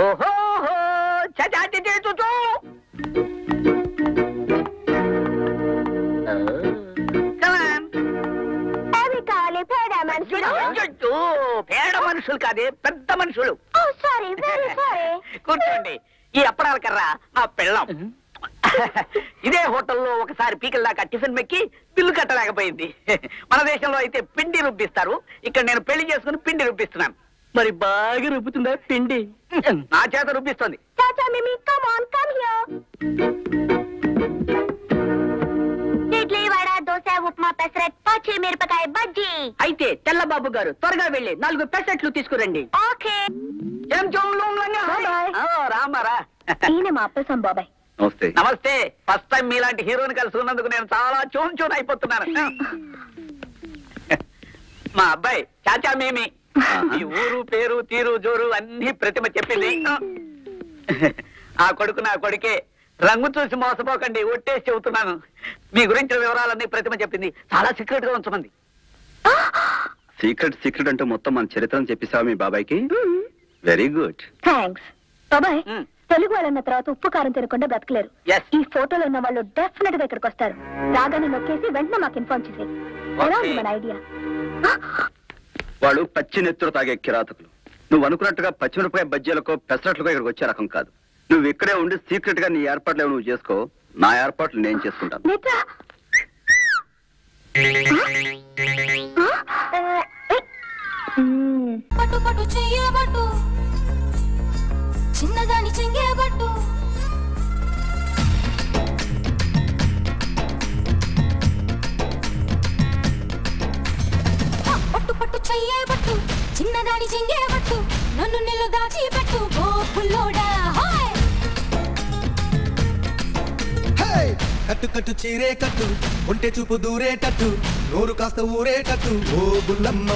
ఓహో అవి కాలే పేడ మనుషులు. పేడ మనుషులు కాదే, పెద్ద మనుషులు. Sorry, very sorry. కూర్చోండి. ఈ అప్పడాల కర్ర నా పెళ్ళాం. ఇదే హోటల్లో ఒకసారి పీకల దాకా టిఫిన్ మెక్కి బిల్లు కట్టలేకపోయింది. మన దేశంలో అయితే పిండి రుబ్బిస్తారు, ఇక్కడ నేను పెళ్లి చేసుకుని పిండి రుబ్బిస్తున్నాను. మరి బాగా రుబ్బుతుందా పిండి? నా చేత రుబ్బిస్తోంది. చాచా మిమి, come on, come here. Idli, vada, dosa, upma, pesarattu, పచ్చి మిరపకాయ బజ్జీ. అయితే తెల్లబాబు గారు త్వరగా వెళ్ళి 4 పెసరట్లు తీసుకురండి. ఓకే. ఏం బాబాయ్. రామారా. ఈయన మా అప్పసం బాబాయ్. నమస్తే. నమస్తే. ఫస్ట్ టైం మీలాంటి హీరోని కలుసుకున్నందుకు నేను చాలా చూన్ అయిపోతున్నాను. మా అబ్బాయి చాచా మేమి. ఈ ఊరు పేరు తీరు జోరు అన్ని ప్రతిమ చెప్పింది. ఆ కొడుకు నా కొడుకే. రంగు చూసి మోసపోకండి, ఒట్టేసి చెబుతున్నాను. మీ గురించిన వివరాలన్నీ ప్రతిమ చెప్పింది. చాలా సీక్రెట్ గా ఉంచమంది. సీక్రెట్ అంటూ మొత్తం మన చరిత్రను చెప్పేసావా మీ బాబాయ్కి? Very good. థ్యాంక్స్ బాబాయ్. తెలుగు వాళ్ళన్న తర్వాత ఉప్పు కారం తినకుండా బ్రతకలేరు. ఈ ఫోటోలో ఉన్న వాళ్ళు డెఫినెట్ గా ఇక్కడికి వస్తారు. రాగానే నొక్కేసి వెంటనే మాకు ఇన్ఫార్మ్ చేసి. ఎలా ఉంది మన ఐడియా? వాడు పచ్చి నెత్తురు తాగే కిరాతకులు. నువ్వు అనుకున్నట్టుగా పచ్చిమిరపకాయ బజ్జీలకో పెసరట్లకో ఇక్కడికి వచ్చే రకం కాదు. నువ్వు ఇక్కడే ఉండి సీక్రెట్ గా నీ ఏర్పాట్లు నువ్వు చేసుకో, నా ఏర్పాట్లు నేను చేసుకుంటాను. పట్టు పట్టు చెయ్యబట్టు, చిన్నదాన్ని చెంగేబట్టు, పట్టు పట్టు చెయ్యబట్టు, చిన్నదాన్ని చెంగేబట్టు, నన్ను నిల్లు దాచిపెట్టు ఓ పుల్లోడా. కట్టు కట్టు చీరే కట్టు, ఒంటె చూపు దూరేటట్టు, నోరు కాస్త ఊరేటట్టు ఓ బుల్లమ్మ.